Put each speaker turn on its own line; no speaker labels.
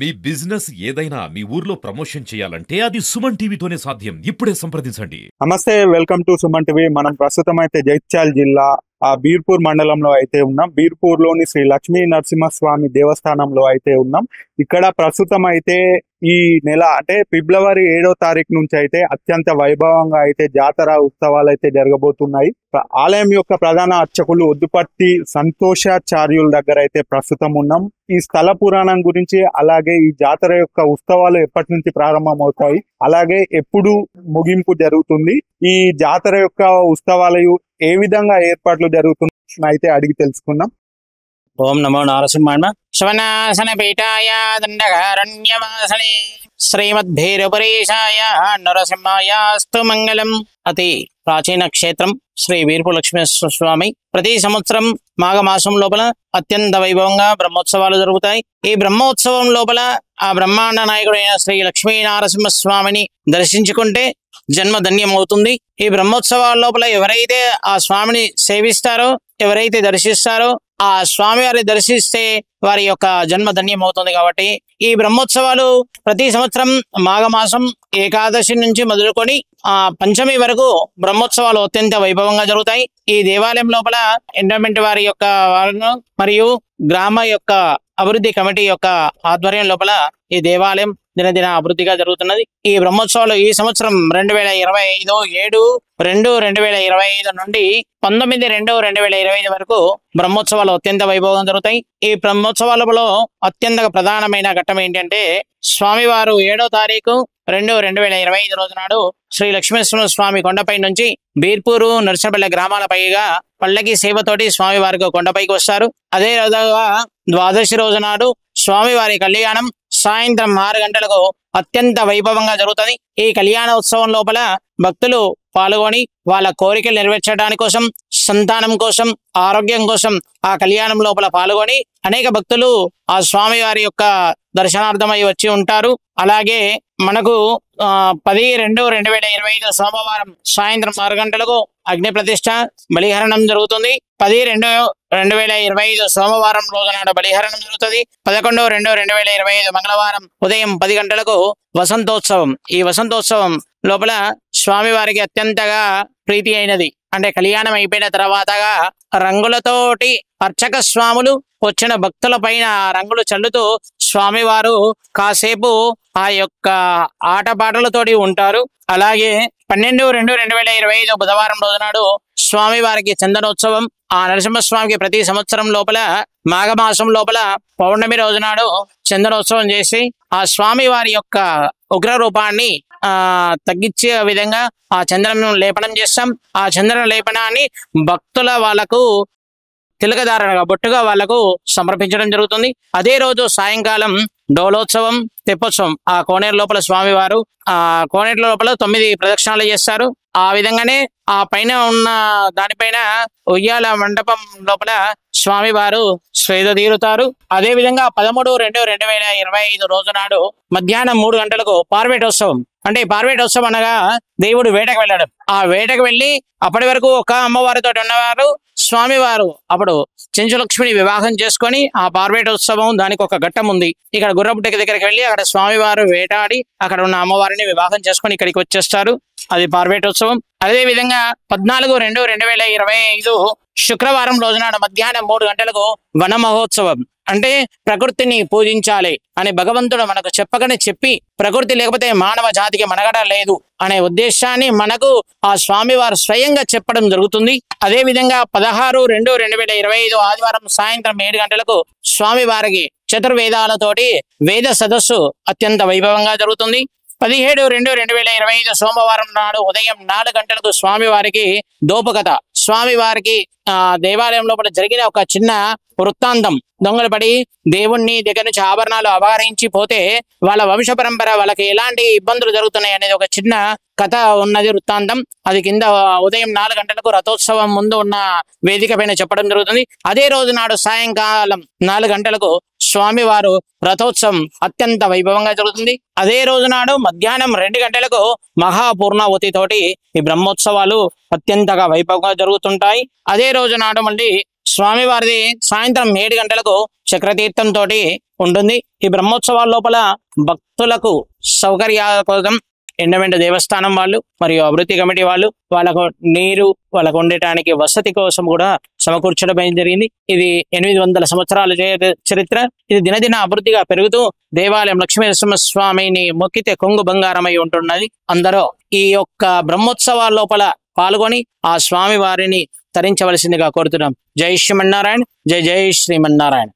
మీ business ఏదైనా మీ ఊర్లో promotion చేయాలంటే అది సుమన్ టీవీతోనే సాధ్యం. ఇప్పుడే సంప్రదించండి.
నమస్తే, వెల్కమ్ టు సుమన్ టీవీ. మనం ప్రస్తుతం అయితే జైత్యాల జిల్లా బీర్పూర్ మండలంలో అయితే ఉన్నాం. బీర్పూర్ లోని శ్రీ లక్ష్మీ నరసింహస్వామి దేవస్థానంలో అయితే ఉన్నాం. ఇక్కడ ప్రస్తుతం అయితే ఈ నెల అంటే ఫిబ్రవరి 7వ తారీఖు నుంచి అయితే అత్యంత వైభవంగా అయితే జాతర ఉత్సవాలు అయితే జరగబోతున్నాయి. ఆలయం యొక్క ప్రధాన అర్చకులు ఒద్దుపర్తి సంతోషాచార్యుల దగ్గర అయితే ప్రస్తుతం ఉన్నాం. ఈ స్థల పురాణం గురించి, అలాగే ఈ జాతర యొక్క ఉత్సవాలు ఎప్పటి నుంచి ప్రారంభమవుతాయి, అలాగే ఎప్పుడు ముగింపు జరుగుతుంది, ఈ జాతర యొక్క ఉత్సవాలు ఏ విధంగా ఏర్పాట్లు జరుగుతున్నాయి అయితే అడిగి తెలుసుకుందాం.
ఓం నమో నారసింహాయ శవనాసన పీఠాయ దండకారణ్యవాసనే శ్రీమద్భైరవరేశాయ నరసింహాయాస్తు మంగళం. అతి ప్రాచీన క్షేత్రం శ్రీ వీర్పూర్ లక్ష్మీనరసింహ స్వామి. ప్రతి సంవత్సరం మాఘమాసం లోపల అత్యంత వైభవంగా బ్రహ్మోత్సవాలు జరుగుతాయి. ఈ బ్రహ్మోత్సవం లోపల ఆ బ్రహ్మాండ నాయకుడైన శ్రీ లక్ష్మీ నరసింహ స్వామిని దర్శించుకుంటే జన్మ ధన్యం అవుతుంది. ఈ బ్రహ్మోత్సవాల లోపల ఎవరైతే ఆ స్వామిని సేవిస్తారో, ఎవరైతే దర్శిస్తారో, ఆ స్వామి వారిని దర్శిస్తే వారి యొక్క జన్మ ధన్యం అవుతుంది. కాబట్టి ఈ బ్రహ్మోత్సవాలు ప్రతి సంవత్సరం మాఘమాసం ఏకాదశి నుంచి మొదలుకొని పంచమి వరకు బ్రహ్మోత్సవాలు అత్యంత వైభవంగా జరుగుతాయి. ఈ దేవాలయం లోపల ఎండోమెంట్ వారి యొక్క వారిను మరియు గ్రామ యొక్క అభివృద్ధి కమిటీ యొక్క ఆధ్వర్యం లోపల ఈ దేవాలయం దినదిన అభివృద్ధిగా జరుగుతున్నది. ఈ బ్రహ్మోత్సవాలు ఈ సంవత్సరం 2025 7/2/2025 నుండి 19/2/2025 వరకు బ్రహ్మోత్సవాలు అత్యంత వైభవంగా జరుగుతాయి. ఈ బ్రహ్మోత్సవాలలో అత్యంత ప్రధానమైన ఘట్టం ఏంటంటే, స్వామివారు 7వ తారీఖు 2/2/2025 రోజు నాడు శ్రీ లక్ష్మీనరసింహ స్వామి కొండపై నుంచి బీర్పూరు నర్సంపల్లి గ్రామాల పైగా పల్లకి సేవతోటి స్వామివారికి కొండపైకి వస్తారు. అదే రోజుగా ద్వాదశి రోజు నాడు స్వామివారి కళ్యాణం సాయంత్రం 6 గంటలకు అత్యంత వైభవంగా జరుగుతుంది. ఈ కళ్యాణ ఉత్సవం లోపల భక్తులు పాల్గొని వాళ్ళ కోరికలు నెరవేర్చడానికి కోసం, సంతానం కోసం, ఆరోగ్యం కోసం ఆ కళ్యాణం లోపల పాల్గొని అనేక భక్తులు ఆ స్వామివారి యొక్క దర్శనార్థమై వచ్చి ఉంటారు. అలాగే మనకు 10/2/2025 సోమవారం సాయంత్రం 6 గంటలకు అగ్ని ప్రతిష్ట బలిహరణం జరుగుతుంది. 10/2/2025 సోమవారం రోజు నాడు బలిహరణం జరుగుతుంది. 11/2/2025 మంగళవారం ఉదయం 10 గంటలకు వసంతోత్సవం. ఈ వసంతోత్సవం లోపల స్వామివారికి అత్యంతగా ప్రీతి అయినది అంటే కళ్యాణం అయిపోయిన తర్వాతగా రంగులతోటి అర్చక స్వాములు వచ్చిన భక్తుల పైన రంగులు చల్లుతూ స్వామివారు కాసేపు ఆ యొక్క ఆటపాటలతోటి ఉంటారు. అలాగే 12/2/2025 బుధవారం రోజు నాడు స్వామివారికి చందనోత్సవం. ఆ నరసింహస్వామికి ప్రతి సంవత్సరం లోపల మాఘమాసం లోపల పౌర్ణమి రోజు నాడు చందనోత్సవం చేసి ఆ స్వామి వారి యొక్క ఉగ్ర రూపాన్ని తగ్గించే విధంగా ఆ చంద్రం లేపనం చేస్తాం. ఆ చంద్ర లేపనాన్ని భక్తుల వాళ్ళకు తిలకధారణగా బొట్టుగా వాళ్లకు సమర్పించడం జరుగుతుంది. అదే రోజు సాయంకాలం డోలోత్సవం, తెప్పోత్సవం. ఆ కోనేరు లోపల స్వామివారు ఆ కోనేరు లోపల 9 ప్రదక్షిణాలు చేస్తారు. ఆ విధంగానే ఆ పైన ఉన్న దానిపైన ఉయ్యాల మండపం లోపల స్వామివారు స్వేద తీరుతారు. అదే విధంగా 13/2/2025 రోజు నాడు మధ్యాహ్నం 3 గంటలకు పార్వేటోత్సవం. అంటే పార్వేటోత్సవం అనగా దేవుడు వేటకు వెళ్ళడం. ఆ వేటకు వెళ్ళి అప్పటి వరకు ఒక అమ్మవారితో ఉన్నవారు స్వామివారు అప్పుడు చెంచులక్ష్మిని వివాహం చేసుకొని ఆ పార్వేటోత్సవం దానికి ఒక ఘట్టం ఉంది. ఇక్కడ గుర్రపుట్టకి దగ్గరికి వెళ్ళి అక్కడ స్వామివారు వేటాడి అక్కడ ఉన్న అమ్మవారిని వివాహం చేసుకొని ఇక్కడికి వచ్చేస్తారు. అది పార్వేటోత్సవం. అదే విధంగా 14/2/2025 శుక్రవారం రోజు నాడు మధ్యాహ్నం 3 గంటలకు వన మహోత్సవం. అంటే ప్రకృతిని పూజించాలి అని భగవంతుడు మనకు చెప్పకనే చెప్పి, ప్రకృతి లేకపోతే మానవ జాతికి మనగడ లేదు అనే ఉద్దేశాన్ని మనకు ఆ స్వామివారు స్వయంగా చెప్పడం జరుగుతుంది. అదే విధంగా 16/2/2025 ఆదివారం సాయంత్రం 7 గంటలకు స్వామివారికి చతుర్వేదాలతోటి వేద సదస్సు అత్యంత వైభవంగా జరుగుతుంది. 17/2/2025 సోమవారం నాడు ఉదయం 4 గంటలకు స్వామివారికి దోపకథ. స్వామివారికి దేవాలయం లోపల జరిగిన ఒక చిన్న వృత్తాంతం. దొంగలు పడి దేవుణ్ణి దగ్గర నుంచి ఆభరణాలు అపహరించి పోతే వాళ్ళ వంశ పరంపర వాళ్ళకి ఎలాంటి ఇబ్బందులు జరుగుతున్నాయి అనేది ఒక చిన్న కథ ఉన్నది, వృత్తాంతం. అది కింద ఉదయం 4 గంటలకు రథోత్సవం ముందు ఉన్న వేదిక పైన చెప్పడం జరుగుతుంది. అదే రోజు నాడు సాయంకాలం 4 గంటలకు స్వామివారు రథోత్సవం అత్యంత వైభవంగా జరుగుతుంది. అదే రోజు నాడు మధ్యాహ్నం 2 గంటలకు మహాపూర్ణావతి తోటి ఈ బ్రహ్మోత్సవాలు అత్యంతగా వైభవంగా జరుగుతుంటాయి. అదే రోజు నాడు మళ్ళీ స్వామివారిది సాయంత్రం 7 గంటలకు చక్రతీర్థం తోటి ఉంటుంది. ఈ బ్రహ్మోత్సవాల లోపల భక్తులకు సౌకర్యాల కోసం ఎండమెంట్ దేవస్థానం వాళ్ళు మరియు అభివృద్ధి కమిటీ వాళ్ళు వాళ్ళకు నీరు, వాళ్ళకు ఉండటానికి వసతి కోసం కూడా సమకూర్చడం జరిగింది. ఇది 800 సంవత్సరాల చరిత్ర. ఇది దినదిన అభివృద్ధిగా పెరుగుతూ దేవాలయం లక్ష్మీ నరసింహస్వామిని మొక్కితే కొంగు బంగారమై ఉంటున్నది. అందరూ ఈ యొక్క బ్రహ్మోత్సవాల లోపల పాల్గొని ఆ స్వామి వారిని తరించవలసిందిగా కోరుతున్నాం. జై శ్రీమన్నారాయణ, జై జై శ్రీమన్నారాయణ.